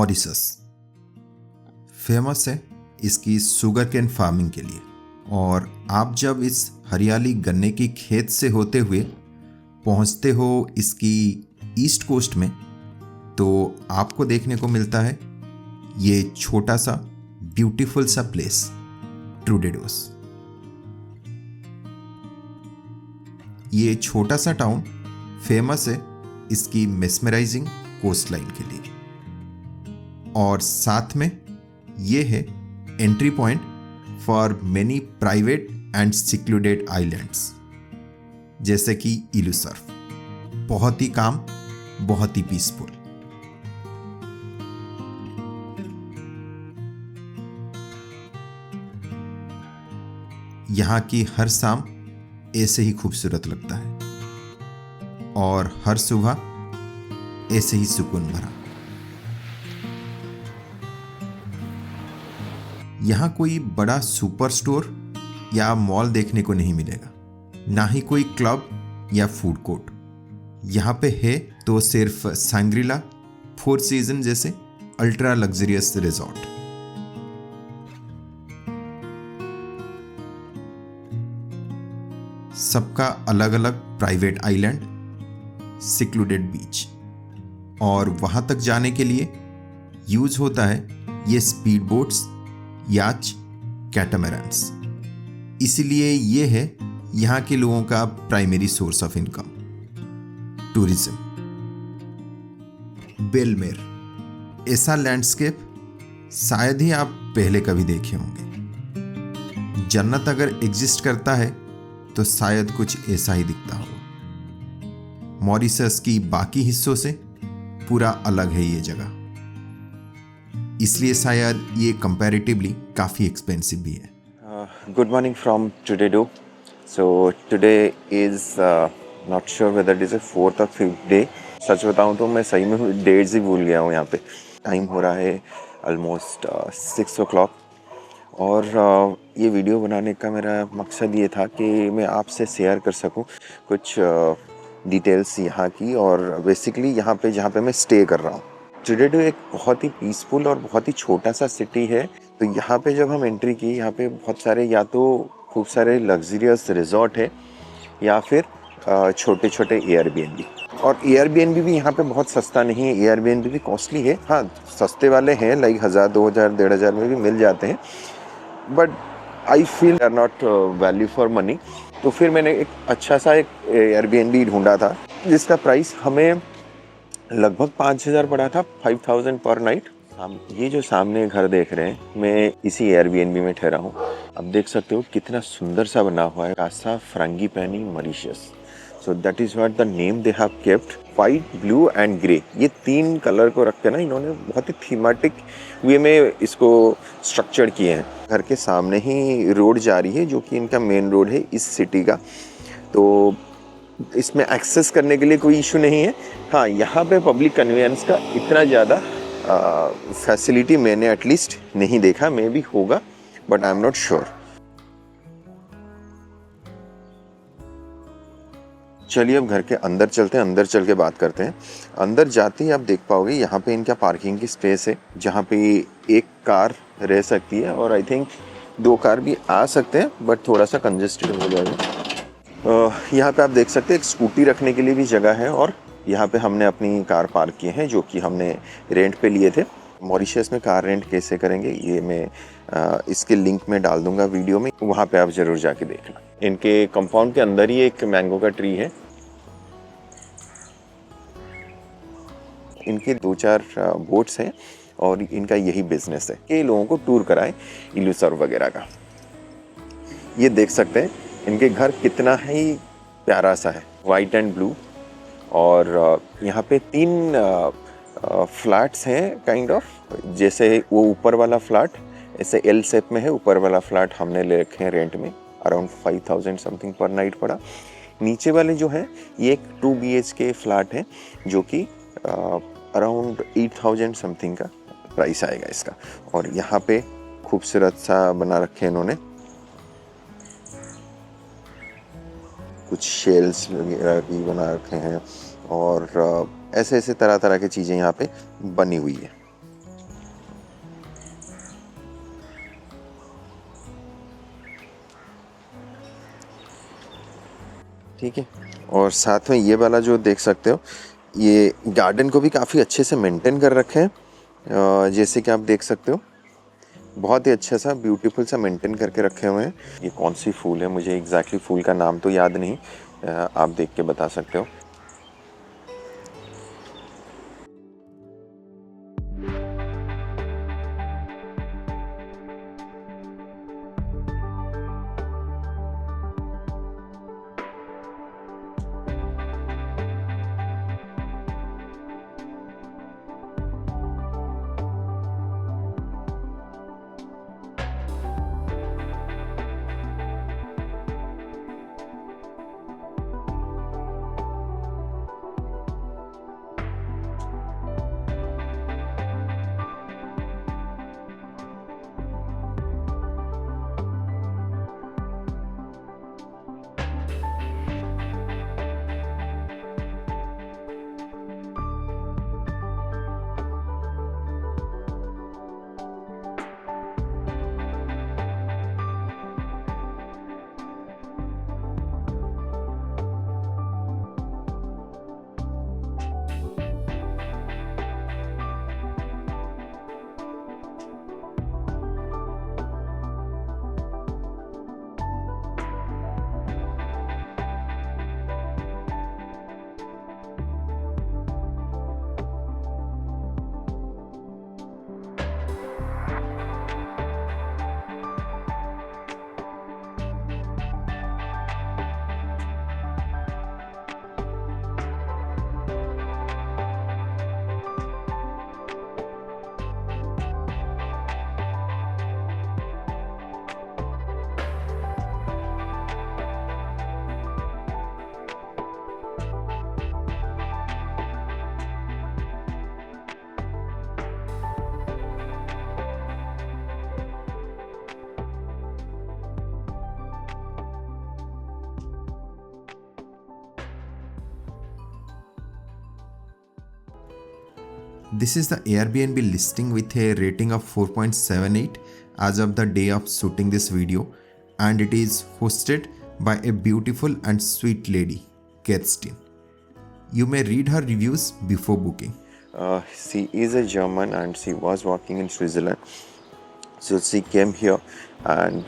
Mauritius famous है इसकी sugar cane farming के लिए। और आप जब इस हरियाली गन्ने की खेत से होते हुए पहुंचते हो इसकी ईस्ट कोस्ट में, तो आपको देखने को मिलता है ये छोटा सा ब्यूटीफुल सा प्लेस ट्रूडेडोस। ये छोटा सा टाउन फेमस है इसकी मेस्मराइजिंग कोस्ट लाइन के लिए, और साथ में ये है entry point for many private and secluded islands जैसे कि इलुसर्फ। बहुत ही काम, बहुत ही पीसफुल। यहाँ की हर शाम ऐसे ही खूबसूरत लगता है और हर सुबह ऐसे ही सुकून भरा। यहाँ कोई बड़ा सुपर स्टोर या मॉल देखने को नहीं मिलेगा, ना ही कोई क्लब या फूड कोर्ट। यहाँ पे है तो सिर्फ सांग्रीला, फोर सीजन जैसे अल्ट्रा लग्जरियस रिजॉर्ट। सबका अलग अलग प्राइवेट आइलैंड, सिक्लूडेड बीच, और वहां तक जाने के लिए यूज होता है ये स्पीड बोट्स, याच, कैटामैरान्स। इसीलिए ये है यहाँ के लोगों का primary source of income, tourism. Belle Mare ऐसा लैंडस्केप शायद ही आप पहले कभी देखे होंगे। जन्नत अगर एग्जिस्ट करता है तो शायद कुछ ऐसा ही दिखता होगा। मॉरिशस की बाकी हिस्सों से पूरा अलग है ये जगह, इसलिए शायद ये कंपैरेटिवली काफ़ी एक्सपेंसिव भी है। गुड मॉर्निंग फ्रॉम टुडेडो। So today is not sure whether it is 4th or 5th day. सच बताऊं तो मैं सही में डेट्स ही भूल गया हूँ। यहाँ पे टाइम हो रहा है ऑलमोस्ट 6 o'clock, और ये वीडियो बनाने का मेरा मकसद ये था कि मैं आपसे शेयर कर सकूं कुछ डिटेल्स यहाँ की, और बेसिकली यहाँ पे जहाँ पे मैं स्टे कर रहा हूँ। टुडेडो एक बहुत ही पीसफुल और बहुत ही छोटा सा सिटी है। तो यहाँ पे जब हम एंट्री की, यहाँ पे बहुत सारे या तो खूब सारे लग्जरियस रिजॉर्ट है या फिर छोटे छोटे एयरबीएनबी। और एयरबीएनबी भी यहाँ पे बहुत सस्ता नहीं है, एयरबीएनबी भी कॉस्टली है। हाँ, सस्ते वाले हैं लाइक 1000, 2000, 1500 में भी मिल जाते हैं, but I feel they are not value for money. तो फिर मैंने एक अच्छा सा एक एयरबीएनबी ढूंढा था जिसका प्राइस हमें लगभग 5000 पड़ा था, 5000 पर नाइट। हम ये जो सामने घर देख रहे हैं, मैं इसी एयरबीएनबी में ठहरा हूँ। अब देख सकते हो कितना सुंदर सा बना हुआ है, Casa Frangipani Mauritius. So that is what the name they have kept. White, blue and grey, ये 3 कलर को रख के ना इन्होंने बहुत ही थीमेटिक वे में इसको स्ट्रक्चर किए हैं। घर के सामने ही रोड जा रही है जो कि इनका मेन रोड है इस सिटी का। तो इसमें एक्सेस करने के लिए कोई इशू नहीं है। हाँ, यहाँ पे पब्लिक कन्वेंस का इतना ज़्यादा फैसिलिटी मैंने एटलीस्ट नहीं देखा। मे भी होगा, but I am not sure. चलिए अब घर के अंदर चलते हैं, अंदर चल के बात करते हैं। अंदर जाते ही आप देख पाओगे यहाँ पे इनका पार्किंग की स्पेस है, जहाँ पे एक कार रह सकती है, और आई थिंक 2 कार भी आ सकते हैं, बट थोड़ा सा कंजेस्टेड हो जाएगा। यहाँ पे आप देख सकते हैं एक स्कूटी रखने के लिए भी जगह है, और यहाँ पे हमने अपनी कार पार्क किए हैं जो कि हमने रेंट पे लिए थे। मॉरिशस में कार रेंट कैसे करेंगे ये मैं इसके लिंक में डाल दूंगा वीडियो में, वहाँ पे आप ज़रूर जाके देखना। इनके कंपाउंड के अंदर ही एक मैंगो का ट्री है। इनके 2-4 बोट्स हैं और इनका यही बिजनेस है कि लोगों को टूर कराएं इलुसर्फ वगैरह का। ये देख सकते हैं इनके घर कितना ही प्यारा सा है, वाइट एंड ब्लू। और यहाँ पे 3 फ्लैट्स हैं काइंड ऑफ, जैसे वो ऊपर वाला फ्लैट ऐसे एल शेप में है, ऊपर वाला फ्लैट हमने ले रखे हैं रेंट में, अराउंड 5000 समथिंग पर नाइट पड़ा। नीचे वाले जो है ये एक 2 BHK फ्लैट है जो कि अराउंड 8000 समथिंग का प्राइस आएगा इसका। और यहाँ पे खूबसूरत सा बना रखे हैं इन्होंने, कुछ शेल्स वगैरह भी बना रखे हैं, और ऐसे ऐसे तरह तरह की चीज़ें यहाँ पे बनी हुई है। ठीक है। और साथ में ये वाला जो देख सकते हो, ये गार्डन को भी काफ़ी अच्छे से मेंटेन कर रखे हैं। जैसे कि आप देख सकते हो, बहुत ही अच्छा सा ब्यूटीफुल सा मेंटेन करके रखे हुए हैं। ये कौन सी फूल है, मुझे एग्जैक्टली फूल का नाम तो याद नहीं, आप देख के बता सकते हो। This is the Airbnb listing with a rating of 4.78 as of the day of shooting this video, and it is hosted by a beautiful and sweet lady, Kerstin. You may read her reviews before booking. She is a German and she was working in Switzerland. So she came here and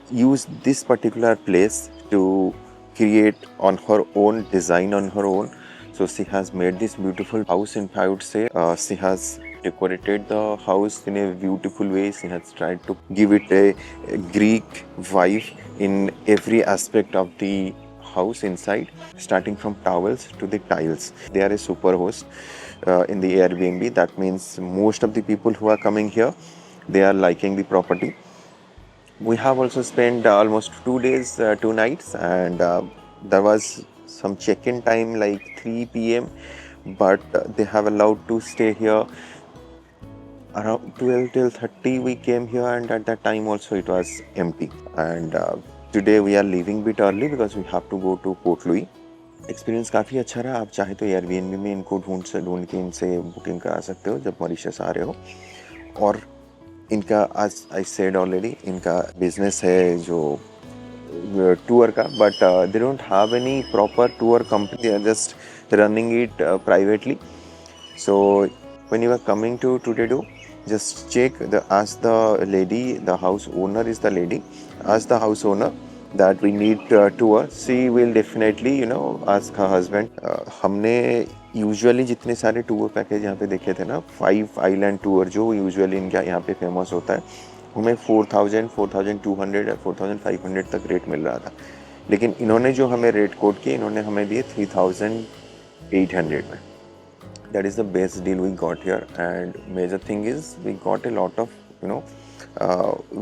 used this particular place to create on her own, design on her own. So she has made this beautiful house. In fact, I would say she has decorated the house in a beautiful way. She has tried to give it a Greek vibe in every aspect of the house inside, starting from towels to the tiles. They are a super host in the Airbnb. That means most of the people who are coming here, they are liking the property. We have also spent almost 2 days, 2 nights, and there was some check-in time like 3 p.m. But they have allowed to stay here around 12 till 30. We came here, and at that time also it was empty. And today we are leaving a bit early because we have to go to Port Louis. Experience काफ़ी अच्छा रहा। आप चाहे तो Airbnb में इनको ढूंढ के इनसे बुकिंग करा सकते हो जब मॉरिशस आ रहे हो। और इनका, आज आई सेड ऑलरेडी, इनका बिजनेस है जो टूर का, but they don't have any proper tour company, they are just running it privately. So when you are coming to Tudedo, just check ask the lady, the house owner is the lady, ask the house owner that we need tour. She will definitely ask her husband. हमने usually जितने सारे tour package यहाँ पे देखे थे ना, 5 island tour जो usually इनका यहाँ पे फेमस होता है, हमें 4,000, 4,200 या 4,500 तक रेट मिल रहा था. लेकिन इन्होंने जो हमें रेट कोट किए, इन्होंने हमें दिए 3,800 में. That is the best deal we got here, and major thing is we got a lot of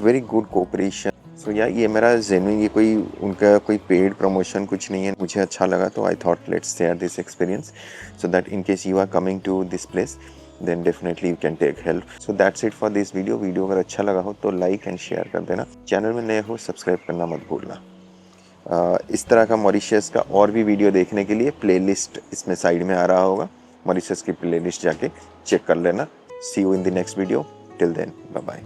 very good cooperation. So yeah, ये मेरा genuine, ये कोई उनका कोई paid promotion कुछ नहीं है, मुझे अच्छा लगा तो I thought let's share this experience so that in case you are coming to this place then definitely you can take help. So that's it for this video. Video अगर अच्छा लगा हो तो लाइक एंड शेयर कर देना. Channel में नए हो सब्सक्राइब करना मत भूलना. इस तरह का मॉरिशस का और भी वीडियो देखने के लिए प्लेलिस्ट इसमें साइड में आ रहा होगा, मॉरिशस की प्लेलिस्ट जाके चेक कर लेना. See you in the next video. Till then, bye bye.